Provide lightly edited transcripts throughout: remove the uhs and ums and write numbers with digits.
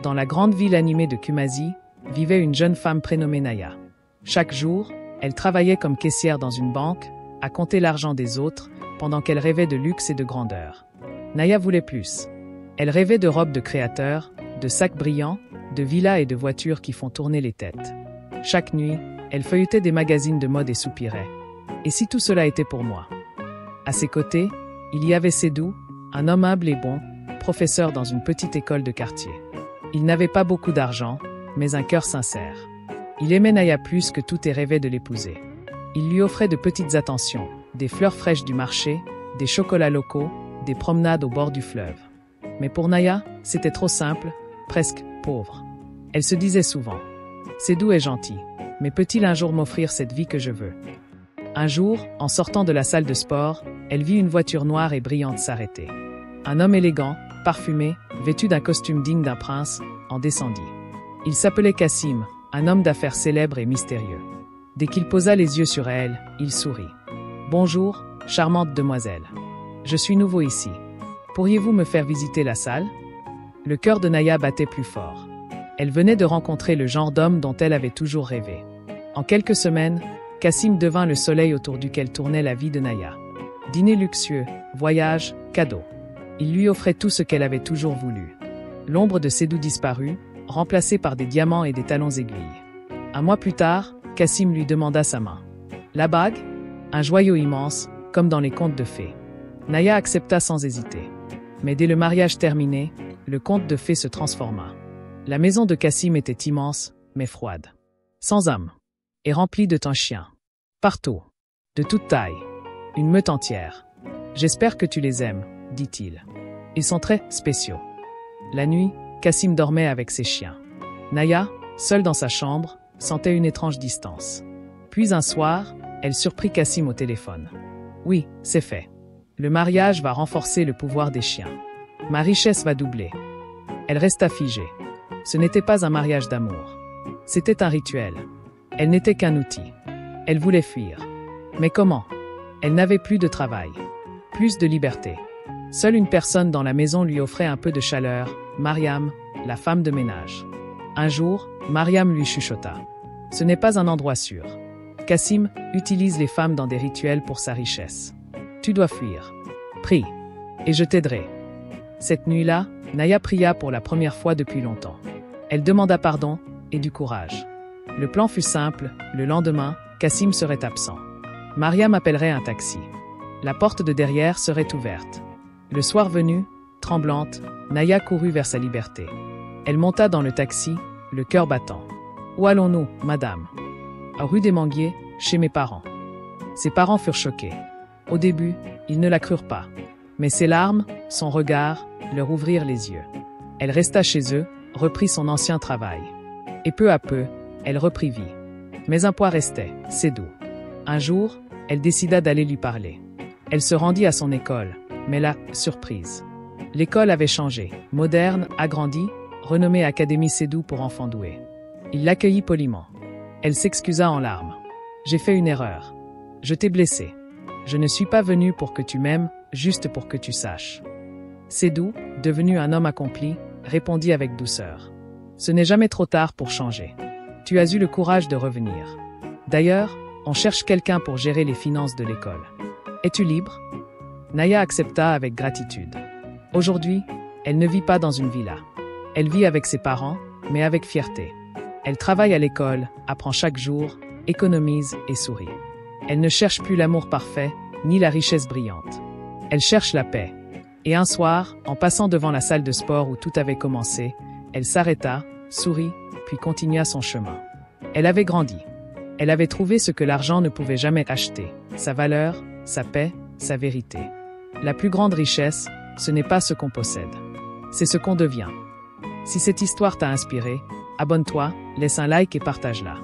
dans la grande ville animée de Kumasi, vivait une jeune femme prénommée Naya. Chaque jour, elle travaillait comme caissière dans une banque, à compter l'argent des autres, pendant qu'elle rêvait de luxe et de grandeur. Naya voulait plus. Elle rêvait de robes de créateurs, de sacs brillants, de villas et de voitures qui font tourner les têtes. Chaque nuit, elle feuilletait des magazines de mode et soupirait. Et si tout cela était pour moi? À ses côtés, il y avait Sédou, un homme humble et bon, professeur dans une petite école de quartier. Il n'avait pas beaucoup d'argent, mais un cœur sincère. Il aimait Naya plus que tout et rêvait de l'épouser. Il lui offrait de petites attentions, des fleurs fraîches du marché, des chocolats locaux, des promenades au bord du fleuve. Mais pour Naya, c'était trop simple, presque pauvre. Elle se disait souvent « Sédou est gentil, mais peut-il un jour m'offrir cette vie que je veux ?» Un jour, en sortant de la salle de sport, elle vit une voiture noire et brillante s'arrêter. Un homme élégant, parfumé, vêtu d'un costume digne d'un prince, en descendit. Il s'appelait Kassim, un homme d'affaires célèbre et mystérieux. Dès qu'il posa les yeux sur elle, il sourit. « Bonjour, charmante demoiselle. Je suis nouveau ici. Pourriez-vous me faire visiter la salle ?» Le cœur de Naya battait plus fort. Elle venait de rencontrer le genre d'homme dont elle avait toujours rêvé. En quelques semaines, Kassim devint le soleil autour duquel tournait la vie de Naya. Dîner luxueux, voyages, cadeaux. Il lui offrait tout ce qu'elle avait toujours voulu. L'ombre de Sédou disparut, remplacée par des diamants et des talons aiguilles. Un mois plus tard, Kassim lui demanda sa main. La bague? Un joyau immense, comme dans les contes de fées. Naya accepta sans hésiter. Mais dès le mariage terminé, le conte de fées se transforma. La maison de Kassim était immense, mais froide. Sans âme. Et remplie de ton chien. Partout. De toute taille. Une meute entière. J'espère que tu les aimes, dit-il. Ils sont très spéciaux. La nuit, Kassim dormait avec ses chiens. Naya, seule dans sa chambre, sentait une étrange distance. Puis un soir, elle surprit Kassim au téléphone. Oui, c'est fait. Le mariage va renforcer le pouvoir des chiens. Ma richesse va doubler. Elle resta figée. Ce n'était pas un mariage d'amour. C'était un rituel. Elle n'était qu'un outil. Elle voulait fuir. Mais comment? Elle n'avait plus de travail. Plus de liberté. Seule une personne dans la maison lui offrait un peu de chaleur, Mariam, la femme de ménage. Un jour, Mariam lui chuchota. Ce n'est pas un endroit sûr. Kassim utilise les femmes dans des rituels pour sa richesse. Tu dois fuir. Prie. Et je t'aiderai. Cette nuit-là, Naya pria pour la première fois depuis longtemps. Elle demanda pardon et du courage. Le plan fut simple, le lendemain, Kassim serait absent. Mariam appellerait un taxi. La porte de derrière serait ouverte. Le soir venu, tremblante, Naya courut vers sa liberté. Elle monta dans le taxi, le cœur battant. Où allons-nous, madame? Rue des Manguiers, chez mes parents. Ses parents furent choqués. Au début, ils ne la crurent pas. Mais ses larmes, son regard, leur ouvrirent les yeux. Elle resta chez eux, reprit son ancien travail. Et peu à peu, elle reprit vie. Mais un poids restait, Sédou. Un jour, elle décida d'aller lui parler. Elle se rendit à son école, mais là, surprise. L'école avait changé, moderne, agrandie, renommée Académie Sédou pour enfants doués. Il l'accueillit poliment. Elle s'excusa en larmes. J'ai fait une erreur. Je t'ai blessé. Je ne suis pas venu pour que tu m'aimes, juste pour que tu saches. Sédou, devenu un homme accompli, répondit avec douceur. Ce n'est jamais trop tard pour changer. Tu as eu le courage de revenir. D'ailleurs, on cherche quelqu'un pour gérer les finances de l'école. Es-tu libre? Naya accepta avec gratitude. Aujourd'hui, elle ne vit pas dans une villa. Elle vit avec ses parents, mais avec fierté. Elle travaille à l'école, apprend chaque jour, économise et sourit. Elle ne cherche plus l'amour parfait, ni la richesse brillante. Elle cherche la paix. Et un soir, en passant devant la salle de sport où tout avait commencé, elle s'arrêta, sourit, puis continua son chemin. Elle avait grandi. Elle avait trouvé ce que l'argent ne pouvait jamais acheter, sa valeur, sa paix, sa vérité. La plus grande richesse, ce n'est pas ce qu'on possède. C'est ce qu'on devient. Si cette histoire t'a inspiré, abonne-toi, laisse un like et partage-la.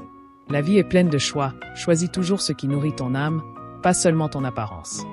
La vie est pleine de choix, choisis toujours ce qui nourrit ton âme, pas seulement ton apparence.